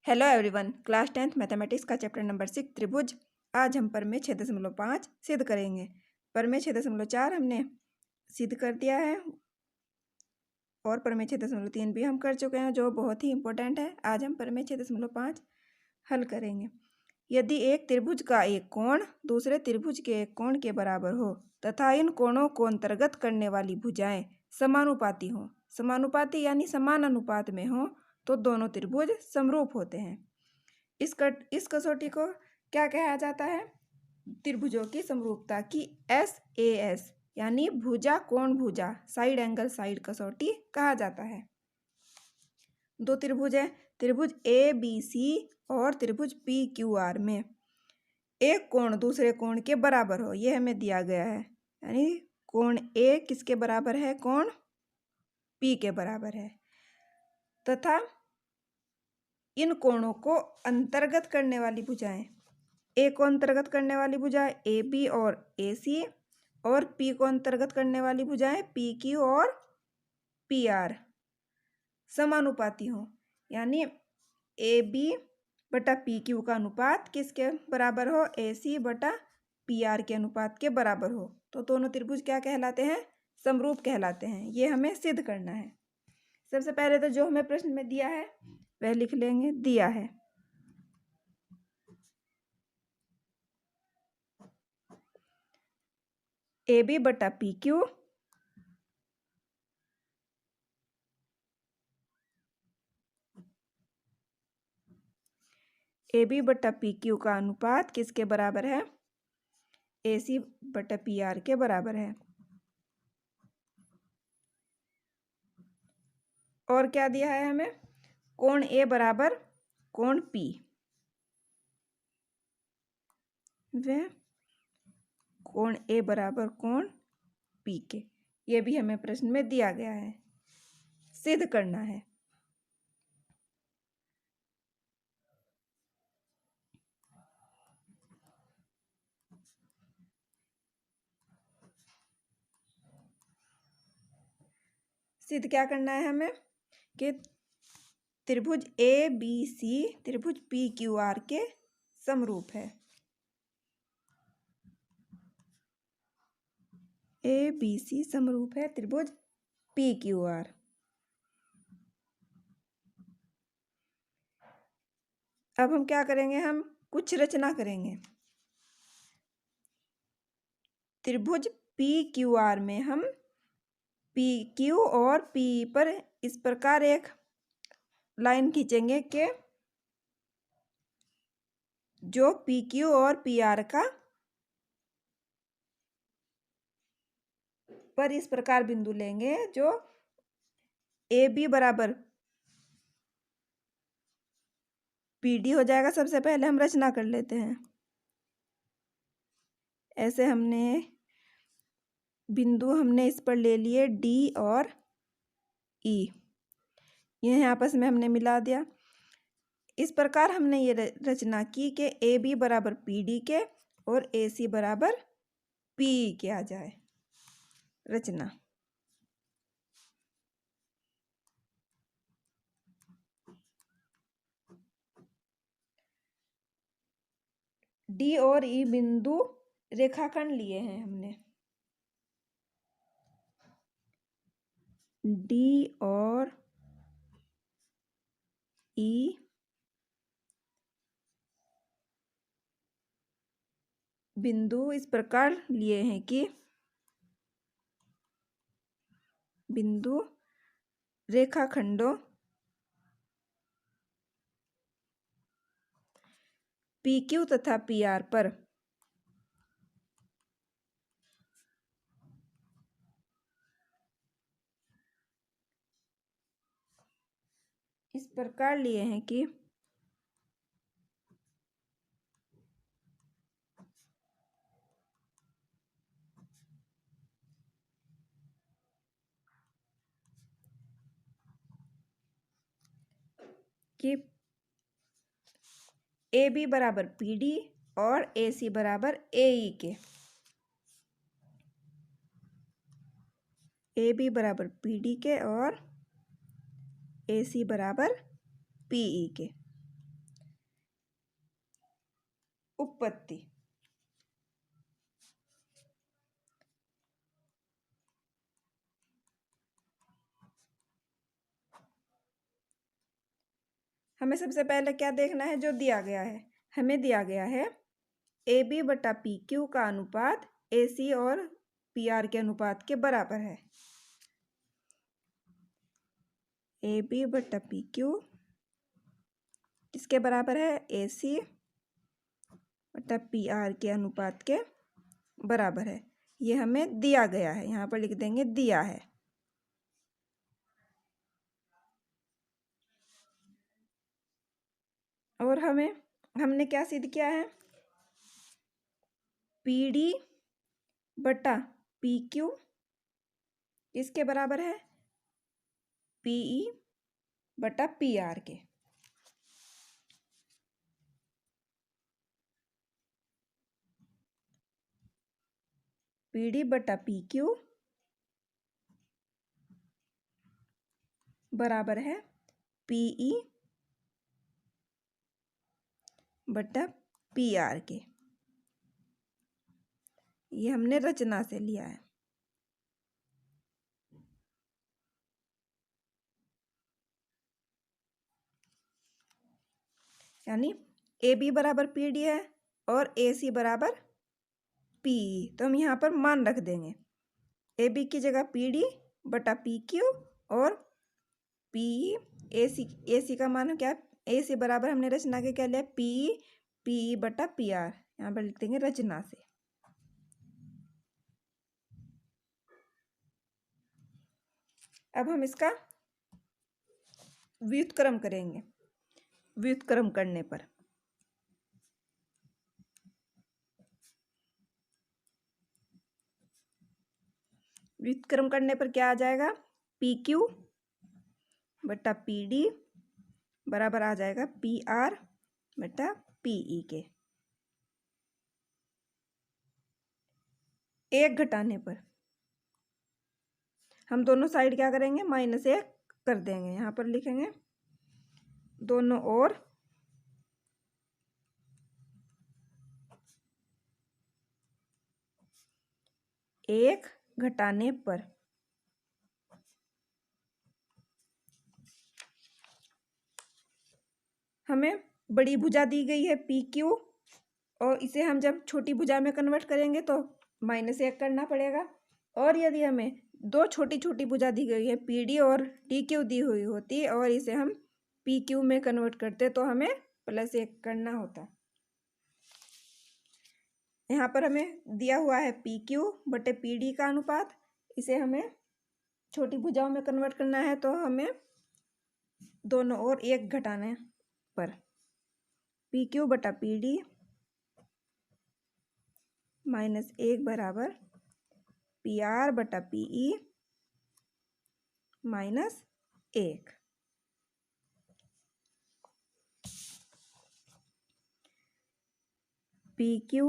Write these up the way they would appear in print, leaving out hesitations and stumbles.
Hello everyone, class 10th mathematics का chapter number 6 त्रिभुज। आज हम परमेय 6.5 सिद्ध करेंगे। परमेय 6.4 हमने सिद्ध कर दिया है और परमेय 6.3 भी हम कर चुके हैं, जो बहुत ही इंपॉर्टेंट है। आज हम परमेय 6.5 हल करेंगे। यदि एक त्रिभुज का एक कोण दूसरे त्रिभुज के एक कोण के बराबर हो तथा इन कोणों को अंतर्गत करने वाली भुजाएं समानुपाती हों, समानुपाती यानी समान अनुपात में हो, तो दोनों त्रिभुज समरूप होते हैं। इस कसौटी को क्या कहा जाता है? त्रिभुजों की समरूपता की SAS यानी भुजा कोण भुजा साइड एंगल साइड कसौटी कहा जाता है। दो त्रिभुज है, त्रिभुज ABC और त्रिभुज PQR में एक कोण दूसरे कोण के बराबर हो, यह हमें दिया गया है। यानी कोण A किसके बराबर है? कोण P के बराबर है। तथा इन कोणों को अंतर्गत करने वाली भुजाएं, ए को अंतर्गत करने वाली भुजाएं AB और AC और P को अंतर्गत करने वाली भुजाएं PQ और PR समानुपाती हो। यानी AB बटा PQ का अनुपात किसके बराबर हो? AC बटा PR के अनुपात के बराबर हो, तो दोनों त्रिभुज क्या कहलाते हैं? समरूप कहलाते हैं। ये हमें सिद्ध करना है। सबसे पहले तो जो हमें प्रश्न में दिया है वह लिख लेंगे। दिया है AB बटा PQ AB बटा PQ का अनुपात किसके बराबर है? AC बटा PR के बराबर है। और क्या दिया है हमें? कोण A बराबर कोण P, वह कोण A बराबर कोण P के, ये भी हमें प्रश्न में दिया गया है। सिद्ध करना है। सिद्ध क्या करना है हमें? कि त्रिभुज ABC त्रिभुज PQR के समरूप है। ABC समरूप है त्रिभुज PQR। अब हम क्या करेंगे? हम कुछ रचना करेंगे। त्रिभुज PQR में हम PQ और P पर इस प्रकार एक लाइन खींचेंगे कि जो PQ और PR का पर इस प्रकार बिंदु लेंगे, जो AB बराबर PD हो जाएगा। सबसे पहले हम रचना कर लेते हैं। ऐसे हमने बिंदु इस पर ले लिए D और E, यह आपस में हमने मिला दिया। इस प्रकार हमने ये रचना की कि AB बराबर PD के और AC बराबर PE के आ जाए। रचना D और E बिंदु रेखाखंड लिए हैं हमने। D और E बिंदु इस प्रकार लिए हैं कि बिंदु रेखाखंडों PQ तथा PR पर इस प्रकार लिए हैं कि AB बराबर PD और AC बराबर AE के। AB बराबर PD के और AC बराबर PE के। उपपत्ति। हमें सबसे पहले क्या देखना है, जो दिया गया है। हमें दिया गया है ए बी बटा पी क्यू का अनुपात ए सी और पी आर के अनुपात के बराबर है। ए बी बटा पी क्यू किसके बराबर है, ए सी बटा पी आर के अनुपात के बराबर है। ये हमें दिया गया है, यहाँ पर लिख देंगे दिया है। और हमने क्या सिद्ध किया है, पी डी बटा पी क्यू किसके बराबर है, पीई बटा पी आर के। पी डी बटा पी क्यू बराबर है पीई बटा पी आर के। ये हमने रचना से लिया है। यानी ए बी बराबर पी डी है और ए सी बराबर पी ई, तो हम यहाँ पर मान रख देंगे। ए बी की जगह पी डी बटा पी क्यू और पी ए सी का मान क्या है, ए सी बराबर हमने रचना के क्या लिया, पी ई बटा पी आर। यहाँ पर लिख देंगे रचना से। अब हम इसका व्युत्क्रम करेंगे। व्युत्क्रम करने पर क्या आ जाएगा, पी क्यू बटा पी डी बराबर आ जाएगा पी आर बटा पी ई के। एक घटाने पर हम दोनों साइड क्या करेंगे, -1 कर देंगे। यहाँ पर लिखेंगे दोनों ओर एक घटाने पर हमें बड़ी भुजा दी गई है पी क्यू, और इसे हम जब छोटी भुजा में कन्वर्ट करेंगे तो -1 करना पड़ेगा। और यदि हमें दो छोटी छोटी भुजा दी गई है पी डी और टी क्यू दी हुई होती और इसे हम पी क्यू में कन्वर्ट करते तो हमें +1 करना होता। यहाँ पर हमें दिया हुआ है पी क्यू बटे पी डी का अनुपात, इसे हमें छोटी भुजाओं में कन्वर्ट करना है तो हमें दोनों ओर 1 घटाने पर पी क्यू बटा पी डी -1 बराबर पी आर बटा P E -1। P Q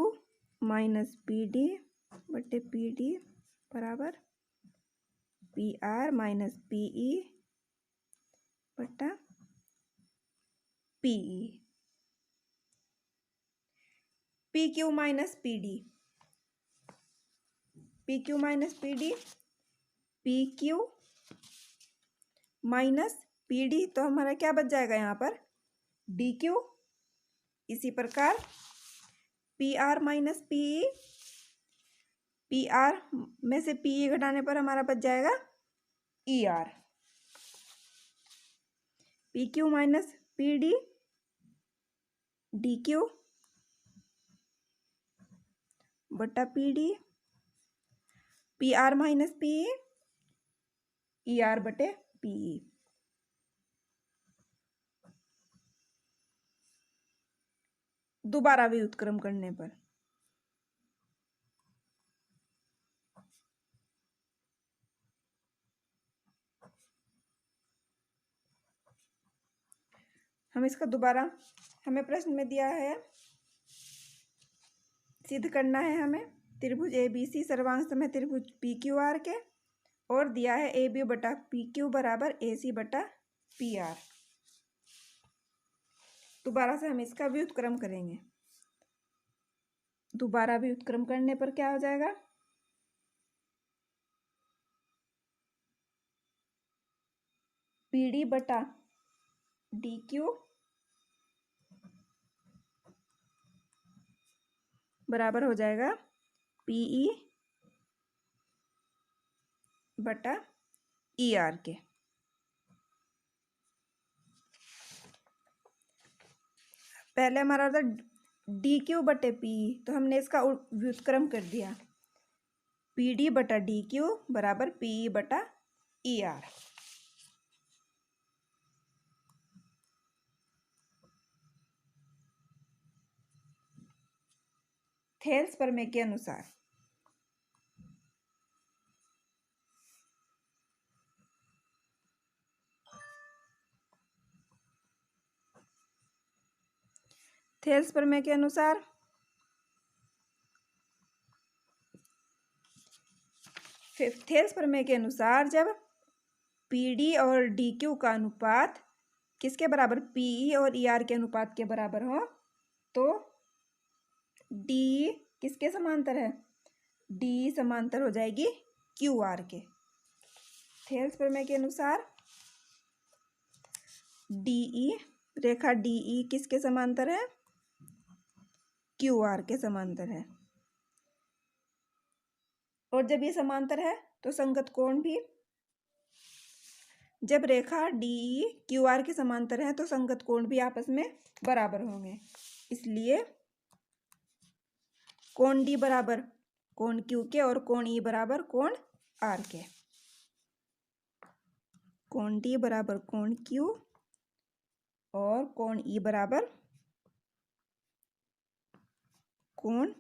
minus P D बटे पी डी बराबर P R minus P E बटा P E. P Q minus P D, P Q minus P D, P Q minus P D, तो हमारा क्या बच जाएगा यहाँ पर डी क्यू। इसी प्रकार P R minus P E, P R में से पी ई घटाने पर हमारा बच जाएगा E R. P Q minus P D, D Q बटा P D, P R minus P E R बटे पी ई। दोबारा व्युत्क्रम करने पर हम इसका दोबारा, हमें प्रश्न में दिया है सिद्ध करना है हमें त्रिभुज ए बी सी सर्वांग समय त्रिभुज पी क्यू आर के, और दिया है ए बी बटा पी क्यू बराबर ए सी बटा पी आर। दोबारा से हम इसका व्युत्क्रम करेंगे। दोबारा व्युत्क्रम करने पर क्या हो जाएगा, PD बटा DQ बराबर हो जाएगा PE बटा ER के। पहले हमारा था DQ बटे PE, तो हमने इसका व्युत्क्रम कर दिया, PD बटा DQ बराबर PE बटा ER। थेल्स प्रमेय के अनुसार थेल्स प्रमेय के अनुसार थेल्स प्रमेय के अनुसार जब PD और DQ का अनुपात किसके बराबर, PE और ER के अनुपात के बराबर हो, तो D किसके समांतर है, D समांतर हो जाएगी QR के। थेल्स प्रमेय के अनुसार DE रेखा DE किसके समांतर है, QR के समांतर है। और जब ये समांतर है तो संगत कोण भी, जब रेखा DE QR के समांतर है तो संगत कोण भी आपस में बराबर होंगे। इसलिए कोण D बराबर कोण Q के और कोण E बराबर कोण R के। कोण D बराबर कोण Q और कोण E बराबर कोण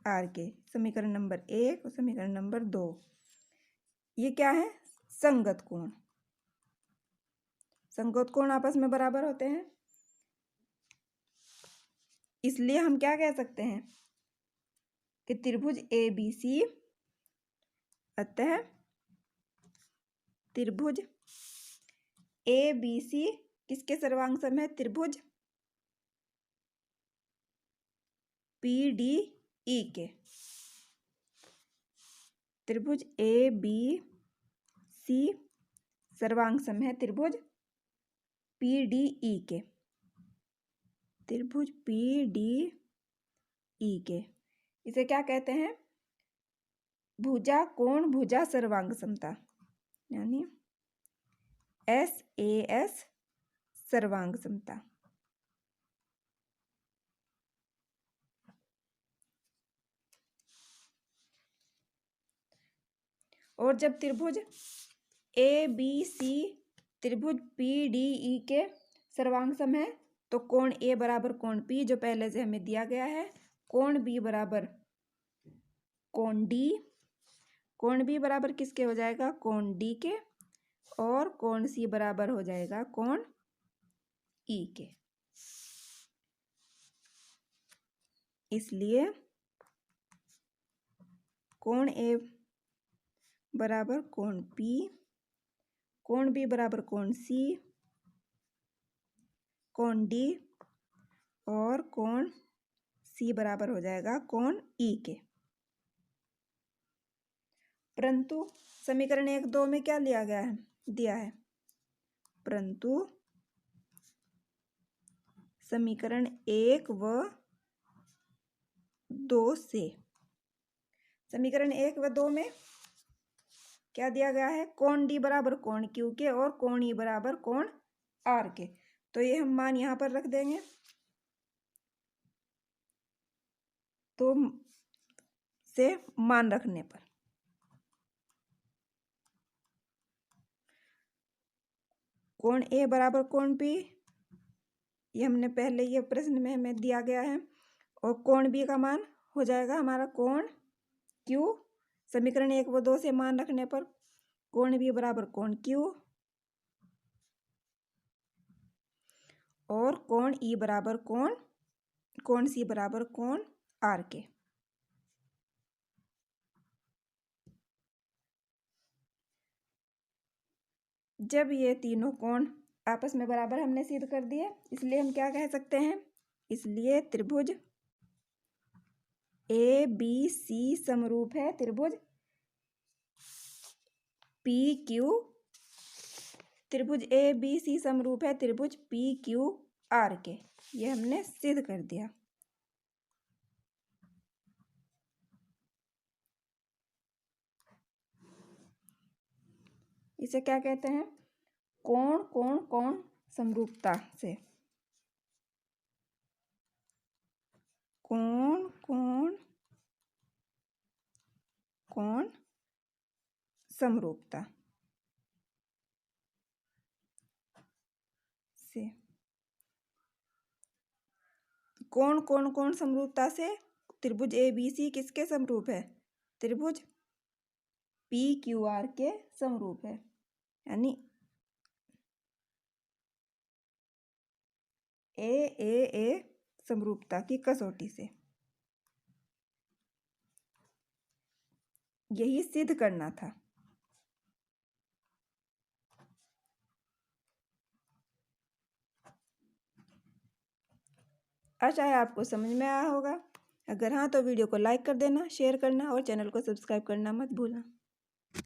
R के। समीकरण नंबर 1 और समीकरण नंबर 2, ये क्या है, संगत कोण। संगत कोण आपस में बराबर होते हैं, इसलिए हम क्या कह सकते हैं कि त्रिभुज ABC, अतः त्रिभुज ABC किसके सर्वांग सम है, त्रिभुज PDE के। त्रिभुज ABC सर्वांग सम है त्रिभुज PDE के, त्रिभुज PDE के। इसे क्या कहते हैं, भुजा कोण भुजा सर्वांग समता, यानी SAS सर्वांग समता। और जब त्रिभुज ABC त्रिभुज PDE के सर्वांग सम है तो कोण A बराबर कोण P जो पहले से हमें दिया गया है, कोण B बराबर कोण D, कोण B बराबर किसके हो जाएगा, कोण D के, और कोण C बराबर हो जाएगा कोण E के। इसलिए कोण A बराबर कोण P, कोण B बराबर कोण C, कोण D और कोण C बराबर हो जाएगा कोण E के। परंतु समीकरण 1-2 में क्या लिया गया है, दिया है, परंतु समीकरण 1 व 2 से, समीकरण 1 व 2 में क्या दिया गया है, कोण D बराबर कोण Q के और कोण E बराबर कोण R के। तो ये हम मान यहाँ पर रख देंगे, तो से मान रखने पर कोण A बराबर कोण P, ये हमने पहले ये प्रश्न में हमें दिया गया है, और कोण B का मान हो जाएगा हमारा कोण Q। समीकरण 1 व 2 से मान रखने पर कोण B बराबर कोण Q और कोण E बराबर कोण C बराबर कोण R के। जब ये तीनों कोण आपस में बराबर हमने सिद्ध कर दिए, इसलिए हम क्या कह सकते हैं, इसलिए त्रिभुज ए बी सी समरूप है त्रिभुज पी क्यू। त्रिभुज ए बी सी समरूप है त्रिभुज पी क्यू आर के। ये हमने सिद्ध कर दिया। इसे क्या कहते हैं? कोण कोण कोण समरूपता से। कोण कोण कोण समरूपता से। कोण कोण कोण समरूपता से त्रिभुज ए बी सी किसके समरूप है? त्रिभुज पी क्यू आर के समरूप है। यानी ए समरूपता की कसौटी से। यही सिद्ध करना था। आशा है आपको समझ में आया होगा। अगर हाँ तो वीडियो को लाइक कर देना, शेयर करना और चैनल को सब्सक्राइब करना मत भूलना।